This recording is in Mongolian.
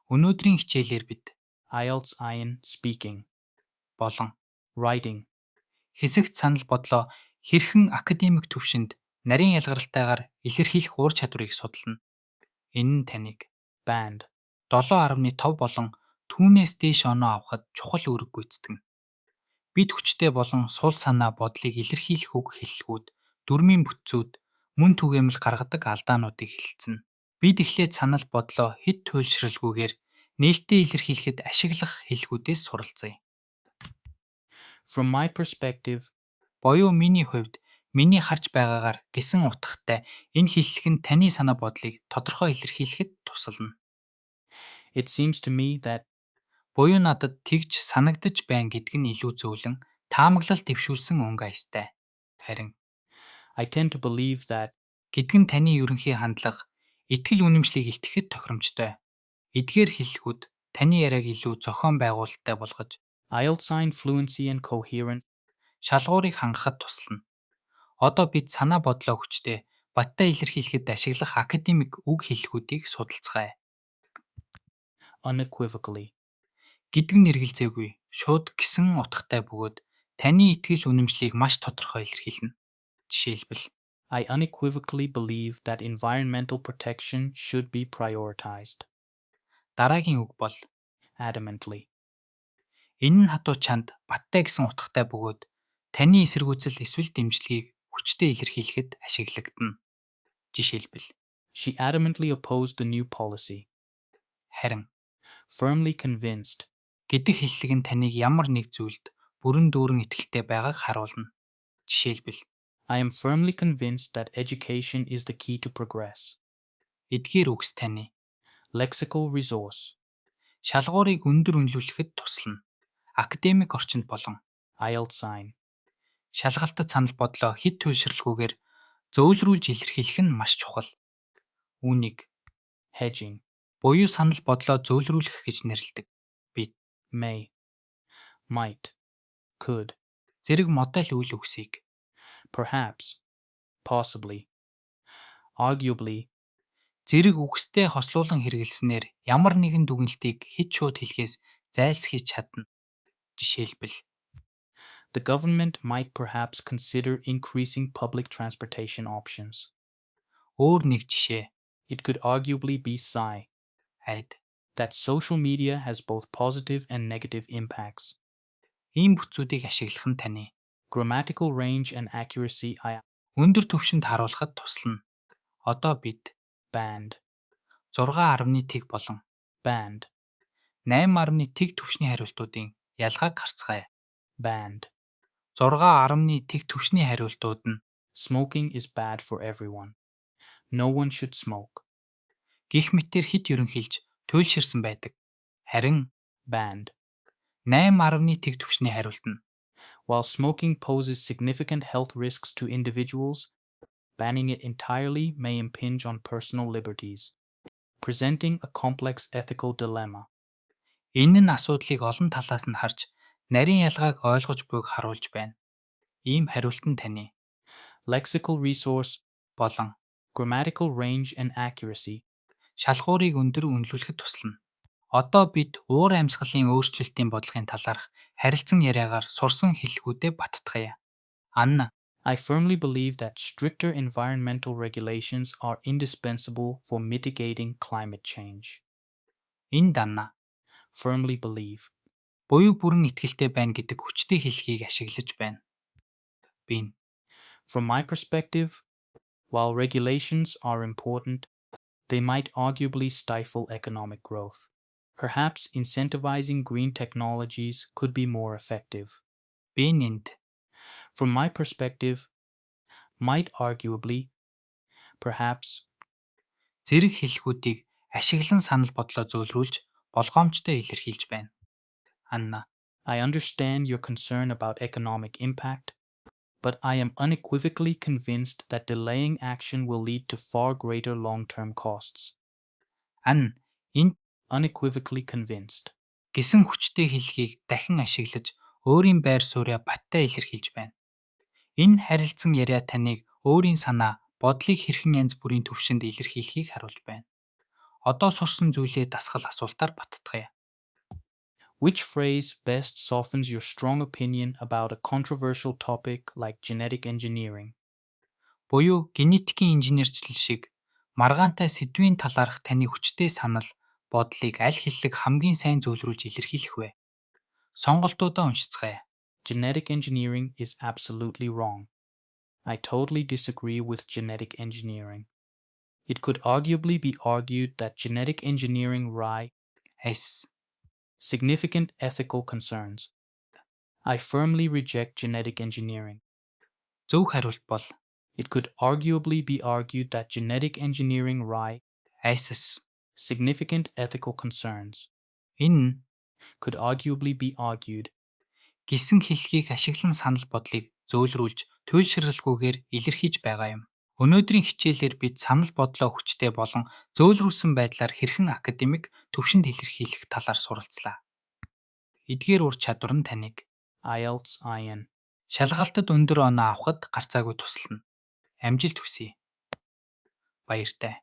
Өнөөдрийн хичээлээр бид IELTS IN speaking, болон writing, хэсэгт санал бодлоо хэрхэн академик түвшинд нарийн ялгаралтайгаар илэрхийлэх ур чадварыг судална. Энэ нь таныг band, 7.5 болон түүнээс дээш оноо авахад чухал үүрэг гүйцэтгэнэ. Бид хүчтэй болон сул санаа бодлыг илэрхийлэх үг хэллэгүүд, дүрмийн бүтцүүд, мөн түгээмэл гаргадаг алдаануудыг хэлэлцэнэ. Бид эхлээд санал бодлоо хэд туйлшралгүйгээр нээлттэй илэрхийлэхэд ашиглах хэллэгүүдээс суралцъя. From my perspective, Боёо миний хувьд миний харж байгаагаар гэсэн утгатай энэ хэллэг нь таны санаа бодлыг тодорхой илэрхийлэхэд тусална. it seems to me that Буюу надад тэгж санагдаж байна гэдг нь илүү зөөлөн таамаглалт дэвшүүлсэн өнгө аястай. Харин I tend to believe that гэдг нь таны ерөнхий хандлага итгэл үнэмшлийг илтгэхэд тохиромжтой. Эдгээр хэллэгүүд таны яриаг илүү зохион байгуулалттай болгож IELTS IN fluency and coherent шалгуурыг хангахад туслана. Одоо бид санаа бодлоо хүчтэй баттай илэрхийлэхэд ашиглах академик үг хэллэгүүдийг судалцгаая. unequivocally, Гэдэг нь эргэлзээгүй, шууд гэсэн утгатай бөгөөд таны итгэл үнэмшлийг маш тодорхой илэрхийлнэ. Жишээлбэл I unequivocally believe that environmental protection should be prioritized. дараагийн үг бол Adamantly, энэ нь хатуу чанд баттай гэсэн утгатай бөгөөд таны эсэргүүцэл эсвэл дэмжлэгийг хүчтэй илэрхийлэхэд ашиглагдана. Жишээлбэл she adamantly opposed the new policy. харин Firmly convinced, гэдэг хэллэг нь таныг ямар нэг зүйлд бүрэн дүүрэн итгэлтэй байгааг харуулна. Жишээлбэл I am firmly convinced that education is the key to progress. эдгээр үгс таны Lexical resource, шалгуурыг өндөр үнэлүүлэхэд туслана. Академик орчинд болон IELTS sign, шалгалтад санал бодлоо хэд туйлшралгүйгээр зөөлрүүлж илэрхийлэх нь маш чухал. Үүнийг hedging, буюу санал бодлоо зөөлрүүлэх гэж нэрлэдэг. Бид may, might, could, зэрэг модель үйл үгсийг perhaps, possibly, arguably, зэрэг үгстэй хослуулан хэрэглэснээр ямар нэгэн дүгнэлтийг хэд шууд хэлхээс зайлсхийж чадна. Жишээлбэл the government might perhaps consider increasing public transportation options. өөр нэг жишээ It could arguably be айд. that social media has both positive and negative impacts. Ийм бүтцүүдийг ашиглах нь таны Grammatical range and accuracy I өндөр түвшинд харуулахад туслана. Одоо бид band, 6.1 болон band, 8.1 түвшний хариултуудын ялгааг харцгаая. band. 6.1 түвшний хариултууд нь Smoking is bad for everyone. No one should smoke. гих мэтээр хит ерөнхийлж туйлширсан байдаг. Харин Band. 8.1 түвшний хариулт нь While smoking poses significant health risks to individuals, banning it entirely may impinge on personal liberties, presenting a complex ethical dilemma. энэ нь асуудлыг олон талаас нь харж нарийн ялгааг ойлгож буйг харуулж байна. Ийм хариулт нь таны Lexical resource, болон grammatical range and accuracy, шалгуурыг өндөр үнэлүүлэхэд туслана. Одоо бид уур амьсгалын өөрчлөлтийн бодлогын талаарх харилцан яриагаар сурсан хэллэгүүдэд баттгая. Анна, I firmly believe that stricter environmental regulations are indispensable for mitigating climate change. энд Анна Firmly believe. буюу бүрэн итгэлтэй байна гэдэг хүчтэй хэлхийг ашиглаж байна. Би From my perspective, while regulations are important, they might arguably stifle economic growth. Perhaps incentivizing green technologies could be more effective. энд From my perspective, might arguably, perhaps, зэрэг хэлхүүдийг ашиглан санал бодлоо зөөлрүүлж болгоомжтой илэрхийлж байна. Анна, I understand your concern about economic impact, but I am unequivocally convinced that delaying action will lead to far greater long-term costs. Анна, энд Unequivocally convinced. гэсэн хүчтэй хэлхийг дахин ашиглаж өөрийн байр сууриа баттай илэрхийлж байна. Энэ харилцан яриа таныг өөрийн санаа, бодлыг хэрхэн янз бүрийн төвшөнд илэрхийлэхийг харуулж байна. Одоо сурсан зүйлээ дасгал асуултаар баттгая. Which phrase best softens your strong opinion about a controversial topic like genetic engineering? Буюу генетикийн инженерчлэл шиг маргаантай сэдвийн талаарх таны хүчтэй санал, бодлыг аль хэллэг хамгийн сайн зөвлөрүүлж илэрхийлэх вэ? Сонголтуудаа уншицгаая. Genetic engineering is absolutely wrong. I totally disagree with genetic engineering. It could arguably be argued that genetic engineering raises S. significant ethical concerns. I firmly reject genetic engineering. Зөв хариулт бол It could arguably be argued that genetic engineering raises S. significant ethical concerns. Энэ нь Could arguably be argued гэсэн хэлхийг ашиглан санал бодлыг зөөлрүүлж туйлшралгүйгээр илэрхийлж байгаа юм. Өнөөдрийн хичээлээр бид санал бодлоо хүчтэй болон зөөлрүүлсэн байдлаар хэрхэн академик төвшөнд илэрхийлэх талаар суралцлаа. Эдгээр ур чадвар нь таныг IELTS IN шалгалтад өндөр оноо авахд гарцаагүй тусална. Амжилт хүсье. Баяртай.